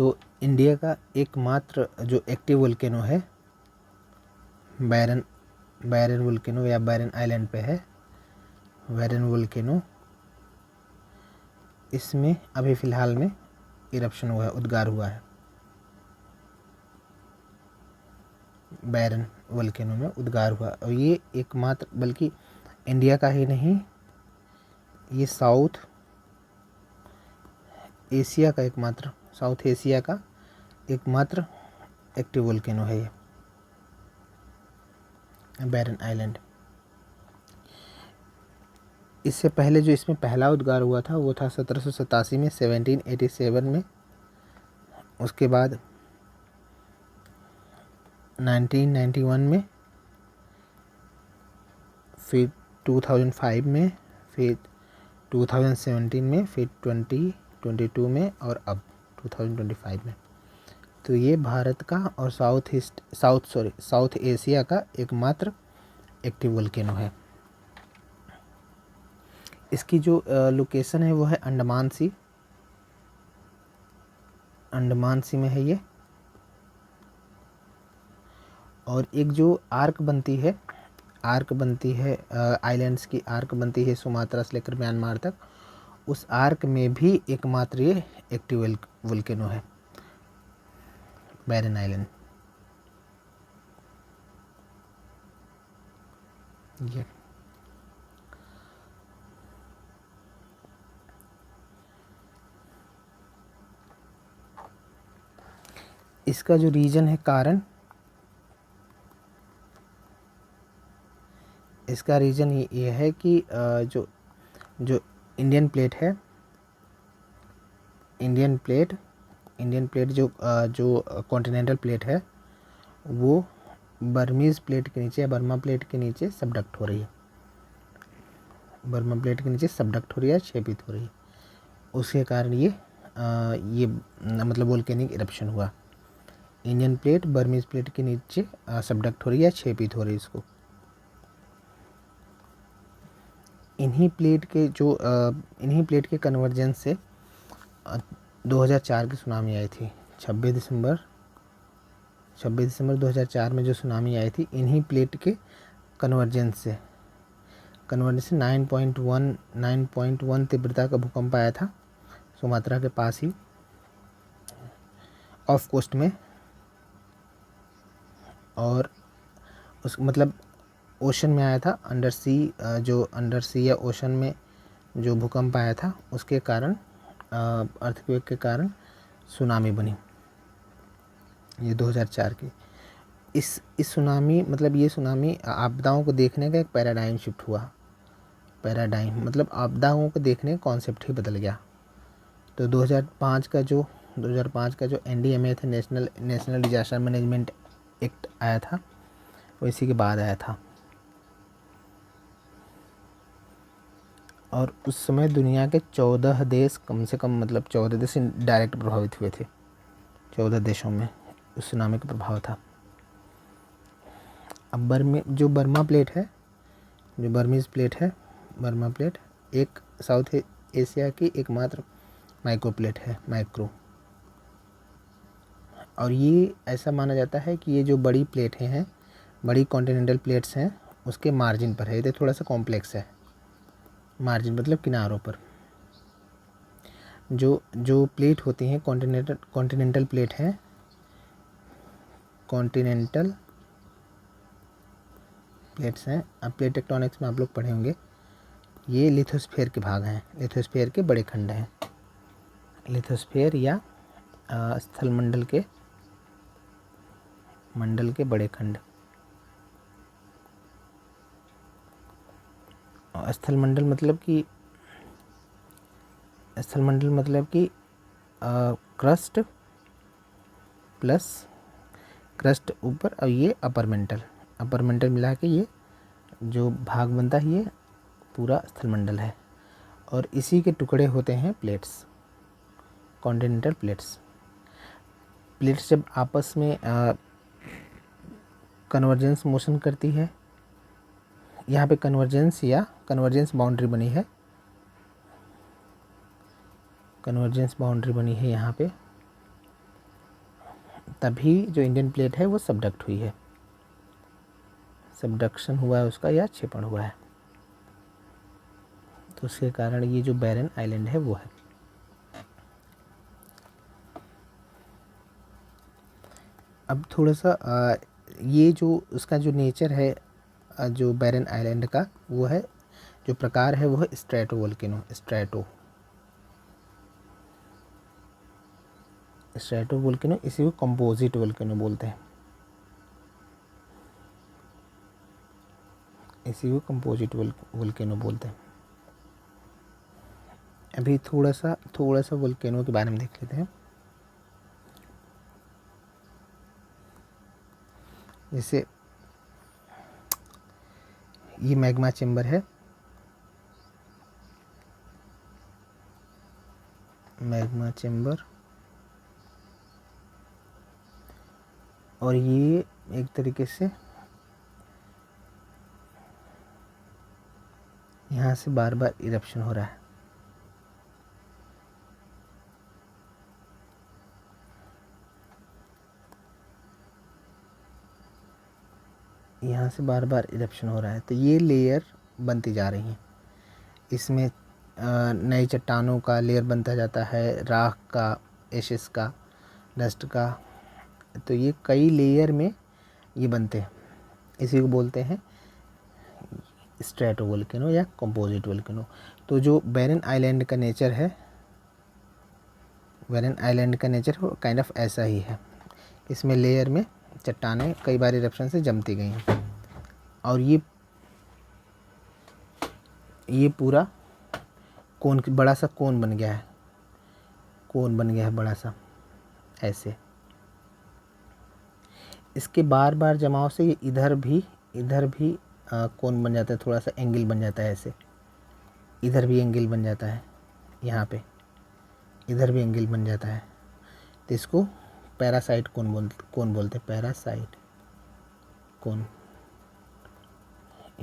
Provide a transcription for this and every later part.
तो इंडिया का एकमात्र जो एक्टिव वोल्केनो है बैरन वोल्केनो या बैरन आइलैंड पे है, बैरन वोल्केनो। इसमें अभी फ़िलहाल में इरप्शन हुआ है, उद्गार हुआ है। बैरन वोल्केनो में उद्गार हुआ और ये एकमात्र, बल्कि इंडिया का ही नहीं, ये साउथ एशिया का एकमात्र एक्टिव वोल्केनो है ये बैरन आइलैंड। इससे पहले जो इसमें पहला उद्गार हुआ था वो था 1787 में, 1787 में। उसके बाद 1991 में, फिर 2005 में, फिर 2017 में, फिर 2022 में और अब 2025 में। तो ये भारत का और साउथ एशिया का एकमात्र एक्टिव वोल्केनो है। इसकी जो लोकेशन है वो है अंडमान सी में है ये। और एक जो आर्क बनती है आइलैंड्स की आर्क बनती है सुमात्रा से लेकर म्यांमार तक, उस आर्क में भी एकमात्र ये एक्टिव वोल्केनो है, बैरन आइलैंड। ये इसका जो रीजन है, कारण, इसका रीजन ये है कि जो इंडियन प्लेट है, इंडियन प्लेट जो कॉन्टिनेंटल प्लेट है, वो बर्मीज़ प्लेट के नीचे या बर्मा प्लेट के नीचे सबडक्ट हो रही है, छेपित हो रही है। उसके कारण ये मतलब वोल्केनिक इरप्शन हुआ। इंडियन प्लेट बर्मीज़ प्लेट के नीचे सबडक्ट हो रही है, छेपित हो रही है इसको। इन्हीं प्लेट के कन्वर्जेंस से 2004 की सुनामी आई थी। 26 दिसंबर 2004 में जो सुनामी आई थी, इन्हीं प्लेट के कन्वर्जेंस से 9.1 तीव्रता का भूकंप आया था सुमात्रा के पास ही, ऑफ कोस्ट में। और उस मतलब ओशन में आया था, अंडर सी या ओशन में जो भूकंप आया था, उसके कारण, अर्थक्वेक के कारण सुनामी बनी, ये 2004 की। इस सुनामी, मतलब ये सुनामी आपदाओं को देखने का एक पैराडाइम शिफ्ट हुआ। पैराडाइम मतलब आपदाओं को देखने का कॉन्सेप्ट ही बदल गया। तो 2005 का जो NDMA था, नेशनल डिजास्टर मैनेजमेंट एक्ट आया था, वो इसी के बाद आया था। और उस समय दुनिया के 14 देश, कम से कम मतलब 14 देश डायरेक्ट प्रभावित हुए थे। 14 देशों में उस सुनामी का प्रभाव था। अब बर्मा प्लेट है, जो बर्मीज़ प्लेट है, बर्मा प्लेट एक साउथ एशिया की एकमात्र माइक्रो प्लेट है, और ये ऐसा माना जाता है कि ये जो बड़ी प्लेटें हैं, बड़ी कॉन्टिनेंटल प्लेट्स हैं, उसके मार्जिन पर है। ये थोड़ा सा कॉम्प्लेक्स है। मार्जिन मतलब किनारों पर जो प्लेट होती हैं, कॉन्टिनेंटल प्लेट हैं, कॉन्टिनेंटल प्लेट्स हैं। अब प्लेट टेक्टोनिक्स में आप लोग पढ़े होंगे, ये लिथोस्फीयर के भाग हैं, लिथोस्फीयर के बड़े खंड हैं, लिथोस्फीयर या स्थलमंडल के बड़े खंड। स्थलमंडल मतलब कि क्रस्ट प्लस क्रस्ट ऊपर, और ये अपर मेंटल मिला के ये जो भाग बनता है, ये पूरा स्थलमंडल है। और इसी के टुकड़े होते हैं प्लेट्स, कॉन्टिनेंटल प्लेट्स जब आपस में कन्वर्जेंस मोशन करती है, यहाँ पे कन्वर्जेंस बाउंड्री बनी है, यहाँ पे तभी जो इंडियन प्लेट है वो सबडक्ट हुई है, सबडक्शन हुआ है उसका या क्षेपण हुआ है, तो उसके कारण ये जो बैरन आइलैंड है वो है। अब थोड़ा सा ये जो उसका जो नेचर है जो बैरन आइलैंड का वो है, जो प्रकार है वो है स्ट्रेटो वोल्केनो। स्ट्रेटो वोल्केनो, इसी को कंपोजिट वोल्केनो बोलते हैं, इसी को कंपोजिट वोल्केनो बोलते हैं। अभी थोड़ा सा वोल्केनो के बारे में देख लेते हैं। जैसे ये मैग्मा चेम्बर है, मैग्मा चेम्बर, और ये एक तरीके से यहाँ से बार बार इरप्शन हो रहा है, यहाँ से बार बार इरप्शन हो रहा है, तो ये लेयर बनती जा रही हैं। इसमें नई चट्टानों का लेयर बनता जाता है, राख का, एशेस का, डस्ट का, तो ये कई लेयर में ये बनते हैं। इसी को बोलते हैं स्ट्रेटो वोल्केनो या कंपोजिट वोल्केनो। तो जो बैरन आइलैंड का नेचर है, बैरन आइलैंड का नेचर वो काइंड ऑफ ऐसा ही है। इसमें लेयर में चट्टानें कई बार इरप्शन से जमती गई हैं, और ये पूरा कोन, बड़ा सा कोन बन गया है, कोन बन गया है बड़ा सा ऐसे। इसके बार बार जमाव से ये इधर भी कोन बन जाता है, थोड़ा सा एंगल बन जाता है ऐसे, इधर भी एंगल बन जाता है, यहाँ पे इधर भी एंगल बन जाता है, तो इसको पैरासाइट कोन बोलते हैं, पैरासाइट कोन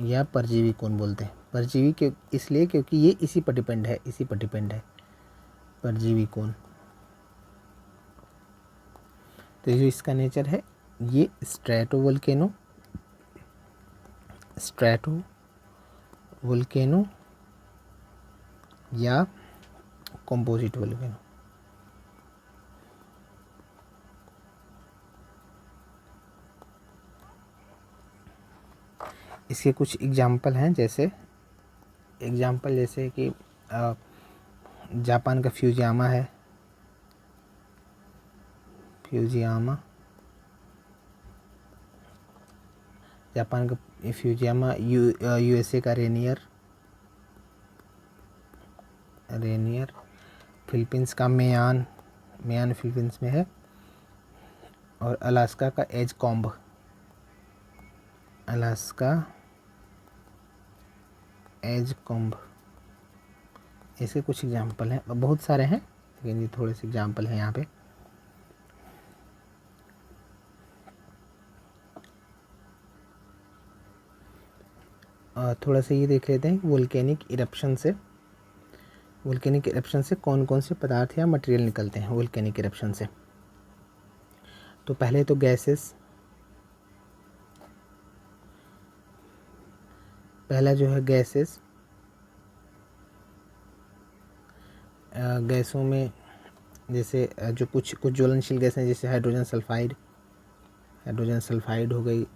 या परजीवी कोन बोलते हैं। परजीवी क्यों, इसलिए क्योंकि ये इसी पर डिपेंड है, परजीवी कोन। तो जो इसका नेचर है ये स्ट्रेटो वोल्केनो या कंपोजिट वोल्केनो। इसके कुछ एग्जाम्पल हैं, जैसे कि जापान का फ्यूजियामा है, जापान का फ्यूजियामा, यूएसए का रेनियर, फिलीपींस का मेयान फिलीपींस में है, और अलास्का का एजकॉम्ब, ऐसे कुछ एग्जाम्पल हैं, बहुत सारे हैं लेकिन ये थोड़े से एग्जाम्पल हैं यहाँ पे। थोड़ा सा ये देख लेते हैं वोल्केनिक इरप्शन से कौन कौन से पदार्थ या मटेरियल निकलते हैं वोल्केनिक इरप्शन से। तो पहले तो गैसेस, पहला जो है गैसेस, गैसों में जैसे जो कुछ ज्वलनशील गैसें, जैसे हाइड्रोजन सल्फाइड हो गई,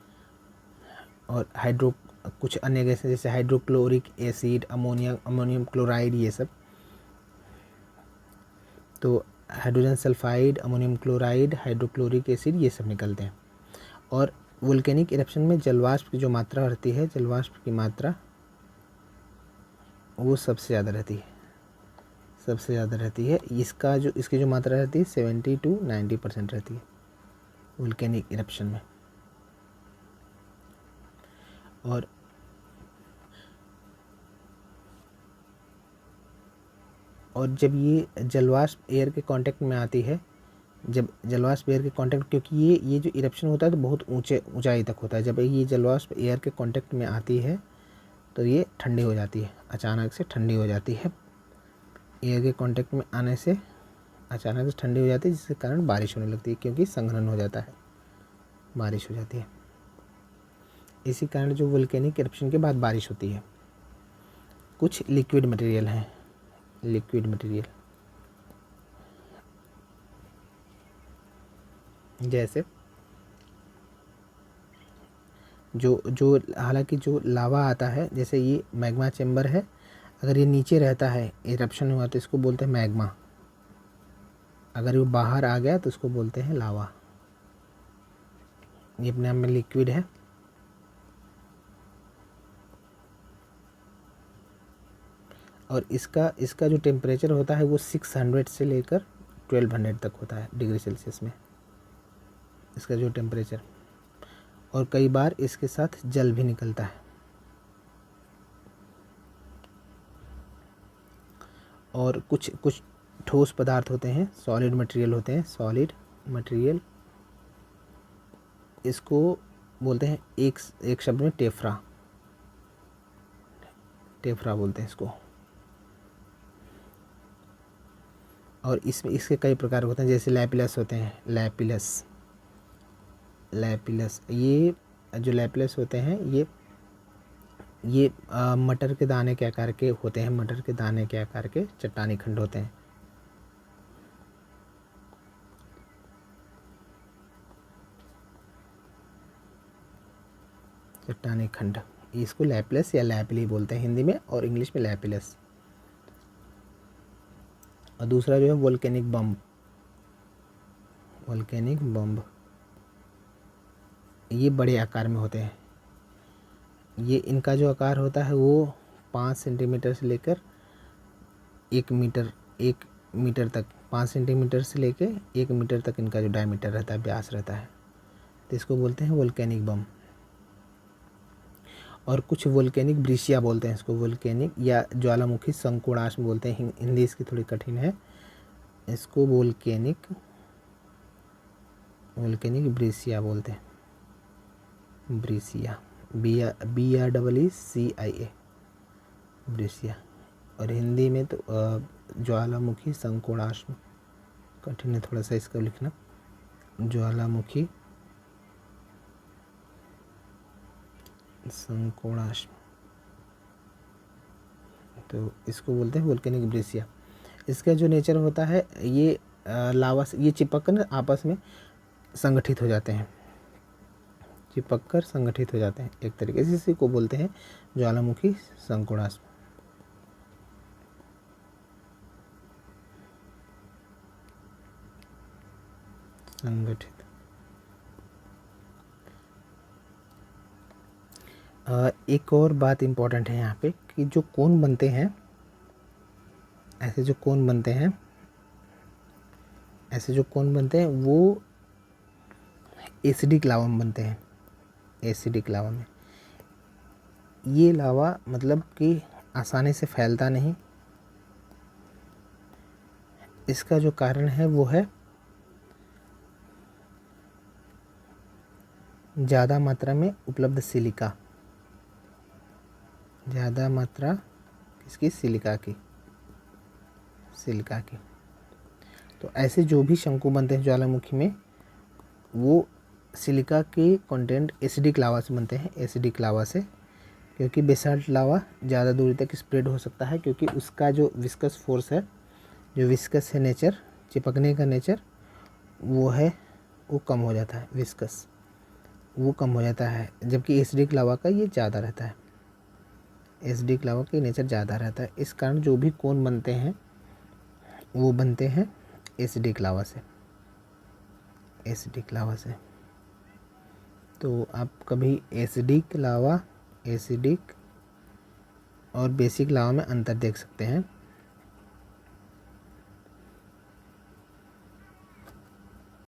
और कुछ अन्य गैसें जैसे हाइड्रोक्लोरिक एसिड, अमोनियम क्लोराइड, ये सब। तो hydrogen sulphide, ammonium chloride, hydrochloric acid, ये सब निकलते हैं। और वोल्केनिक इरप्शन में जलवाष्प की जो मात्रा रहती है, जलवाष्प की मात्रा वो सबसे ज़्यादा रहती है। इसकी जो मात्रा रहती है 70 to 90% रहती है वोल्केनिक इरप्शन में। और जब ये जलवाष्प एयर के कांटेक्ट में आती है, क्योंकि ये जो इरप्शन होता है तो बहुत ऊंचाई तक होता है, जब ये जलवाष्प एयर के कांटेक्ट में आती है तो ये ठंडी हो जाती है, अचानक से ठंडी हो जाती है। एयर के कांटेक्ट में आने से अचानक से ठंडी हो जाती है, जिसके कारण बारिश होने लगती है, क्योंकि संघनन हो जाता है, बारिश हो जाती है। इसी कारण जो वोल्केनिक इरप्शन के बाद बारिश होती है। कुछ लिक्विड मटेरियल हैं, लिक्विड मटेरियल जैसे जो हालांकि जो लावा आता है, जैसे ये मैग्मा चेम्बर है, अगर ये नीचे रहता है इरप्शन हुआ तो इसको बोलते हैं मैग्मा, अगर वो बाहर आ गया तो उसको बोलते हैं लावा। ये अपने आप में लिक्विड है। और इसका जो टेम्परेचर होता है वो 600 से लेकर 1200 तक होता है डिग्री सेल्सियस में, इसका जो टेम्परेचर। और कई बार इसके साथ जल भी निकलता है। और कुछ ठोस पदार्थ होते हैं, सॉलिड मटेरियल होते हैं, सॉलिड मटेरियल, इसको बोलते हैं एक शब्द में टेफ्रा, टेफ्रा बोलते हैं इसको। और इसमें इसके कई प्रकार होते हैं, जैसे लैपिलस होते हैं, लैपिलस, ये जो लैपिलस होते हैं ये मटर के दाने के आकार के होते हैं, मटर के दाने के आकार के चट्टानी खंड होते हैं। चट्टानी खंड, इसको लैपिलस या लैपिली बोलते हैं हिंदी में, और इंग्लिश में लैपिलस। और दूसरा जो है वोल्केनिक बम, वोल्केनिक बम, ये बड़े आकार में होते हैं। ये इनका जो आकार होता है वो 5 सेंटीमीटर से लेकर 1 मीटर तक, 5 सेंटीमीटर से लेकर 1 मीटर तक इनका जो डायमीटर रहता है, व्यास रहता है, तो इसको बोलते हैं वोल्केनिक बम। और कुछ वोल्केनिक ब्रिशिया बोलते हैं इसको, वोल्केनिक या ज्वालामुखी संकोणाश्म बोलते हैं, हिंदी इसकी थोड़ी कठिन है, इसको वोल्केनिक ब्रिशिया बोलते हैं, ब्रिशिया, BREECIA, ब्रिशिया। और हिंदी में तो ज्वालामुखी संकोणाश्म, कठिन है थोड़ा सा इसका लिखना, ज्वालामुखी संकोणाश्म, तो इसको बोलते हैं वोल्केनिक ब्रिशिया। इसका जो नेचर होता है, ये लावा से ये चिपक कर आपस में संगठित हो जाते हैं, चिपक कर संगठित हो जाते हैं एक तरीके से, इसी को बोलते हैं ज्वालामुखी संकोणाश्म। संगठित। एक और बात इम्पोर्टेंट है यहाँ पे कि जो कोन बनते हैं, ऐसे जो कोन बनते हैं वो एसिडिक लावा में बनते हैं, एसिडिक लावा में। ये लावा मतलब कि आसानी से फैलता नहीं, इसका जो कारण है वो है ज़्यादा मात्रा में उपलब्ध सिलिका, ज़्यादा मात्रा किसकी, सिलिका की। तो ऐसे जो भी शंकु बनते हैं ज्वालामुखी में, वो सिलिका के कंटेंट एसिडिक लावा से बनते हैं, एसिडिक लावा से, क्योंकि बेसाल्ट लावा ज़्यादा दूरी तक स्प्रेड हो सकता है, क्योंकि उसका जो विस्कस फोर्स है, जो विस्कस है नेचर, चिपकने का नेचर, वो कम हो जाता है, विस्कस वो कम हो जाता है, जबकि एसिडिक लावा का ये ज़्यादा रहता है, एसिडिक लावा का नेचर ज़्यादा रहता है। इस कारण जो भी कोन बनते हैं वो बनते हैं एसिडिक लावा से, एसिडिक लावा से। तो आप कभी एसिडिक लावा, एसिडिक और बेसिक लावा में अंतर देख सकते हैं।